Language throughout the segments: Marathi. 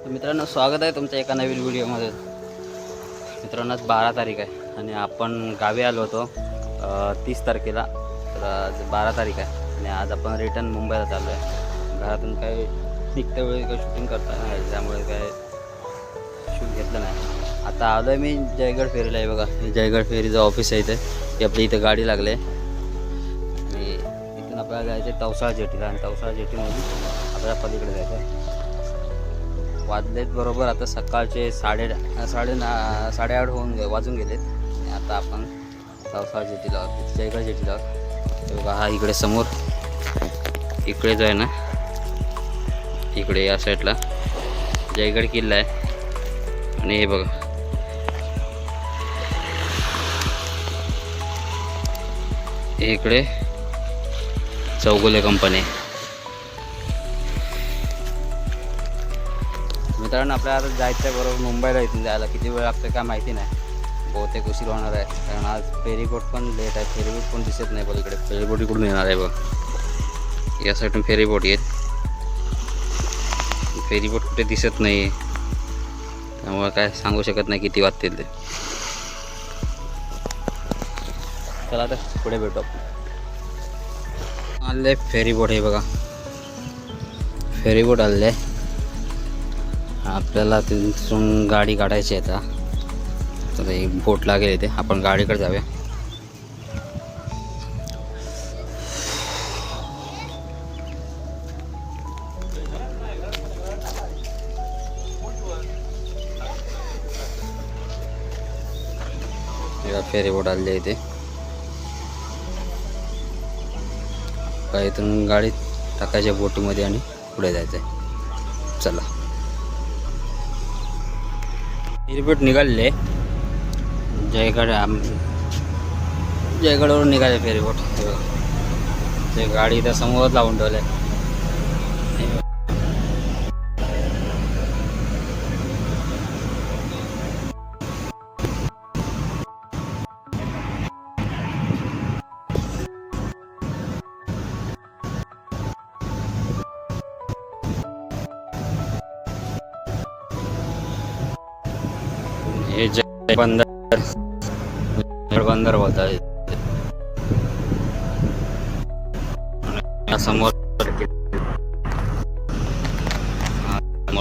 तर मित्रांनो, स्वागत आहे तुमच्या एका नवीन व्हिडिओमध्ये. मित्रांनो, आज 12 तारीख आहे आणि आपण गावी आलो होतो 30 तारखेला. तर आज 12 तारीख आहे आणि आज आपण रिटर्न मुंबईला चाललो आहे. घरातून काही निघत्या वेळी काही शूटिंग करता नाही, त्यामुळे काय शूट घेतलं नाही. आता आलो आहे मी जयगड फेरीला. आहे बघा, जयगड फेरीचं ऑफिस आहे इथे. की आपली इथे गाडी लागली आहे आणि इथून आपल्याला जायचं आहे तवसाळ जेटीला आणि तवसाळ जेटीमधून आपल्याला पलीकडे जायचं आहे. वाजलेत बरोबर आता सकाळचे 8:30 वाजून गेलेत आणि आता आपण तवसाळ जेटीला आहोत, जयगड जेटीला आहोत. बघा, हा इकडे समोर इकडे जो आहे ना, इकडे या साईडला जयगड किल्ला आहे आणि हे बघा इकडे चौगुले कंपनी. मित्रांनो, आपल्याला आता जायचं आहे बरोबर मुंबईला. इथून जायला किती वेळ लागतो काय माहिती नाही, बहुतेक उशीर होणार आहे कारण आज फेरीबोट पण लेट आहे. फेरीबोट पण दिसत नाही बघ, इकडे फेरीबोट इकडून येणार आहे बघ. या साईडून फेरीबोट येत, फेरीबोट कुठे दिसत नाही, त्यामुळे काय सांगू शकत नाही किती वाजतील ते. चला आता पुढे भेटू आपण. आले फेरीबोट, हे बघा फेरीबोट आले. आपल्याला तिथून गाडी काढायची आहे आता. तर एक बोट लागेल इथे, आपण गाडीकडे जाऊया. फेरी बोट आली आहे इथे. इथून गाडी टाकायच्या बोटीमध्ये आणि पुढे जायचं आहे. चला, फेरीबोट निघाले. जयगडवरून निघाले फेरीबोट. ते गाडी इथं समोरच लावून ठेवले. हे जय बंदर होत आहे समोर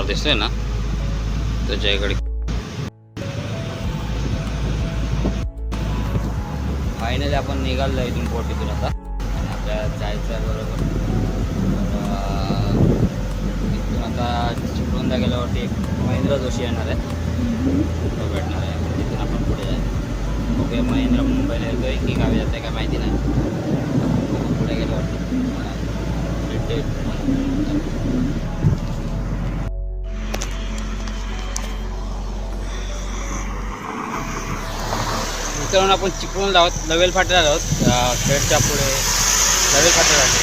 दिसतोय ना, तर जयगड. फायनली आपण निघालो इथून बोटीतून आता आणि आपल्याला जायचं आहे बरोबर. इथून आता चिपळूणला गेल्यावरती एक महेंद्र जोशी येणार आहे, तो भेटणार आहे. तिथून आपण पुढे जायचं. ओके, महेंद्र मुंबईला येतो आहे की गावी जातं आहे काय माहिती नाही. पुढे गेल्यावरती मित्रांनो, आपण चिपळूणला आहोत, नवेल फाट्याला आहोत. खेडच्या पुढे नवेल फाट्याला आहोत.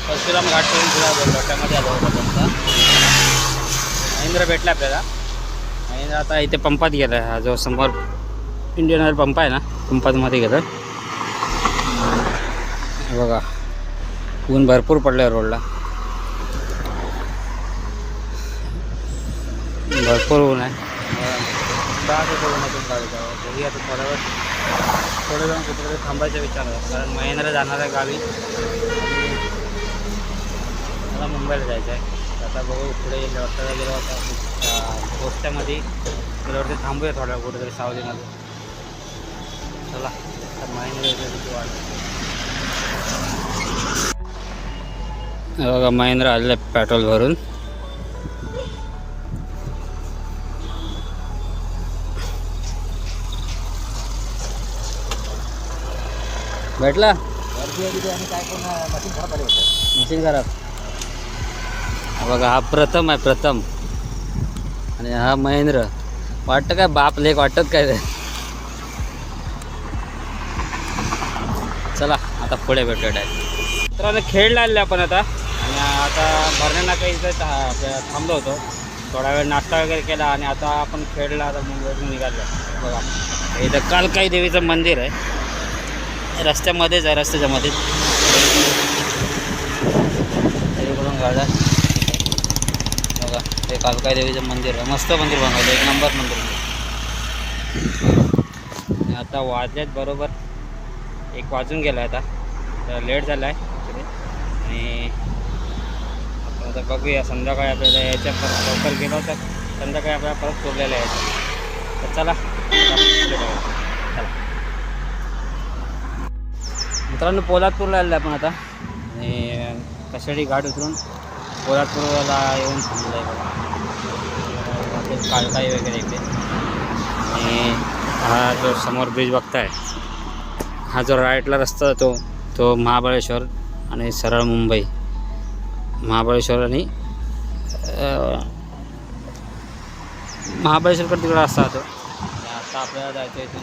परशुराम घाट करून पुढे लोट्यामध्ये आलो होता त्यांचा. महेंद्र भेटला आपल्याला. महेंद्र आता इथे पंपात गेला आहे. हा जो समोर इंडियन ऑइल पंप आहे ना, पंपामध्ये गेला. बघा, ऊन भरपूर पडलं रोडला, भरपूर ऊन आहे. घरी आता थोडं जाऊन कुठेतरी थांबायचा विचार आहे कारण महेंद्र जाणार आहे गावी. मला मुंबईला जायचं आहे. आता बघू पुढे रस्त्याला गेलो आता पोस्ट्यामध्ये गेल्यावरती थांबूया थोड्या कुठेतरी सावलीमध्ये. चला, तर महेंद्र किती वाढ. बघा, महेंद्र आलेलं आहे पेट्रोल भरून. भेटला मशीन खराब. बघा, हा प्रथम आहे, प्रथम. आणि हा महेंद्र. वाटतं काय बाप लेक वाटत काय ते. चला आता पुढे भेटूया डायरेक्ट. तर आता खेळला आले आपण आता. आणि आता भरण्या काही इथं थांबलो होतो, थोडा वेळ नाश्ता वगैरे केला आणि आता आपण खेळला. आता मुंबईतून निघालो. बघा, इथं कालकाई देवीचं मंदिर आहे, रस्त्यामध्येच आहे, रस्त्याच्या मध्ये. गाड्या कालकाई देवीचं मंदिर आहे, मस्त मंदिर बनवलं, एक नंबर मंदिर. आता वाजल्यात बरोबर 1 वाजून गेला आहे, आता लेट झाला आहे आणि आपण आता बघूया संध्याकाळी आपल्याला यायच्या परत लवकर गेलो तर संध्याकाळी आपल्याला परत चोरलेलं यायचं. तर चला मित्रांनो, पोलादपूरला आलेलं आपण आता आणि कशाडी घाट उतरून पोलादपूरला येऊन थांबलं आहे बघा. कालकाई वगैरे इकडे. आणि हा जो समोर ब्रिज बघताय, हा जो राईटला रस्ता जातो तो महाबळेश्वर आणि सरळ मुंबई. महाबळेश्वर आणि महाबळेश्वरकडे तिकडे रस्ता जातो. आणि आता आपल्याला जायचं इथून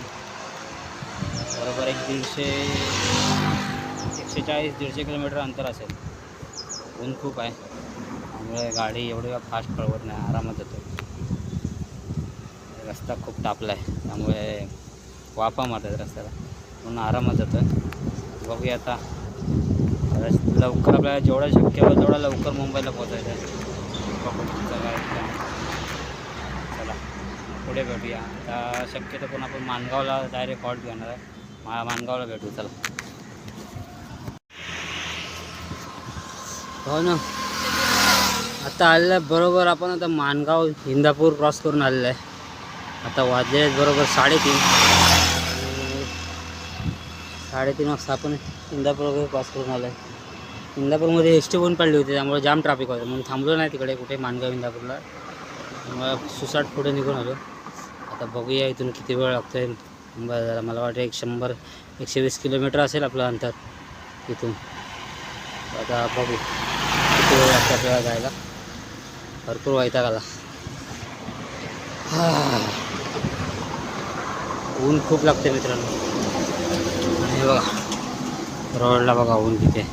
बरोबर 140-150 किलोमीटर अंतर असेल. ऊन खूप आहे त्यामुळे गाडी एवढी फास्ट पळवत नाही, आरामात जातो. रस्ता खूप तापला आहे त्यामुळे वाफा मारतात रस्त्याला, म्हणून आरामात जातो. बघूया आता लवकर आपल्याला जेवढं शक्य होईल तेवढा लवकर मुंबईला पोचायचं आहे. चला पुढे भेटूया. आता शक्यतो पण आपण माणगावला डायरेक्ट हॉल्ट घेणार आहे. माणगावला भेटू. चला हो ना. आता आलेलं बरोबर आपण आता माणगाव इंदापूर क्रॉस करून आलेलं आहे. आता वाजले आहेत बरोबर 3:30 वाजता आपण इंदापूर वगैरे क्रॉस करून आलो आहे. इंदापूरमध्ये एस टी बंद पडली होती त्यामुळे जाम ट्रॅफिक होतं, म्हणून थांबलो नाही तिकडे कुठे माणगाव इंदापूरला. त्यामुळे सुसाट पुढे निघून आलो. आता बघूया इथून किती वेळ लागतो आहे मुंबईला. मला वाटतं 100-120 किलोमीटर असेल आपलं अंतर इथून. आता बघू किती वेळ लागतो आपल्याला जायला. भरपूर वैताग आला. ऊन खूप लागते मित्रांनो. आणि बघा रोडला बघा ऊन किती आहे.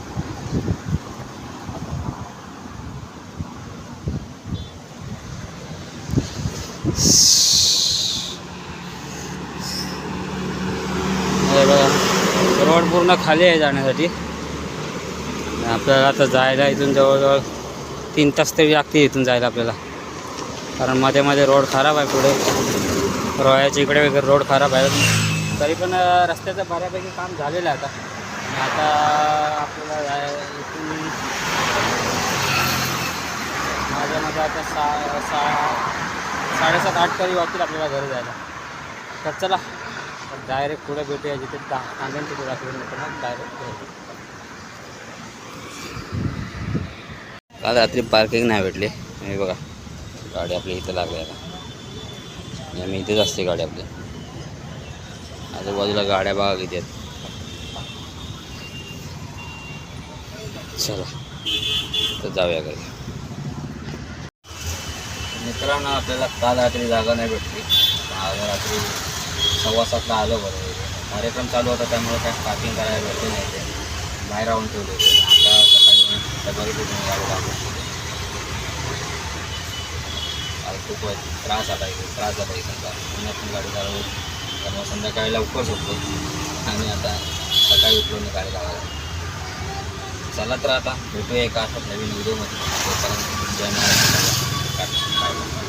रोड पूर्ण खाली आहे जाण्यासाठी. आपल्याला आता जायला इथून जवळजवळ 3 तास तरी लागते इथून जायला आपल्याला, कारण मध्ये मध्ये रोड खराब आहे. पुढे रोयाच्या इकडे वगैरे रोड खराब आहे. तरी पण रस्त्याचं बऱ्यापैकी काम झालेलं आहे आता. आता आपल्याला इथून माझ्या आता 7:30-8 तरी वाजतील आपल्याला घरी जायला. तर चला डायरेक्ट पुढे भेटूया जिथे सांगेन तिथे दाखवून येतो ना डायरेक्ट. काल रात्री पार्किंग नाही भेटली. हे बघा गाडी आपली इथं लागली आता. नेहमी इथेच असते गाडी आपली. आजूबाजूला गाड्या बघा किती आहेत. चला तर जाऊया घरी. मित्रांनो, आपल्याला काल रात्री जागा नाही भेटली. आज रात्री 7:15ला आलो बरोबर. कार्यक्रम चालू होता त्यामुळे काय पार्किंग करायला भेटले नाही. ते बाहेर राहून ठेवले. आता सकाळी बघितली तुम्ही गाडी लावून. खूप त्रास झाला इथे पुण्यातून गाडी चालवली त्यामुळे संध्याकाळी लवकर झोपलो आणि आता सकाळी उठलो मी गाडी लावायला. चला तर आता भेटूया एका नवीन व्हिडिओमध्ये. जय महाराष्ट्र.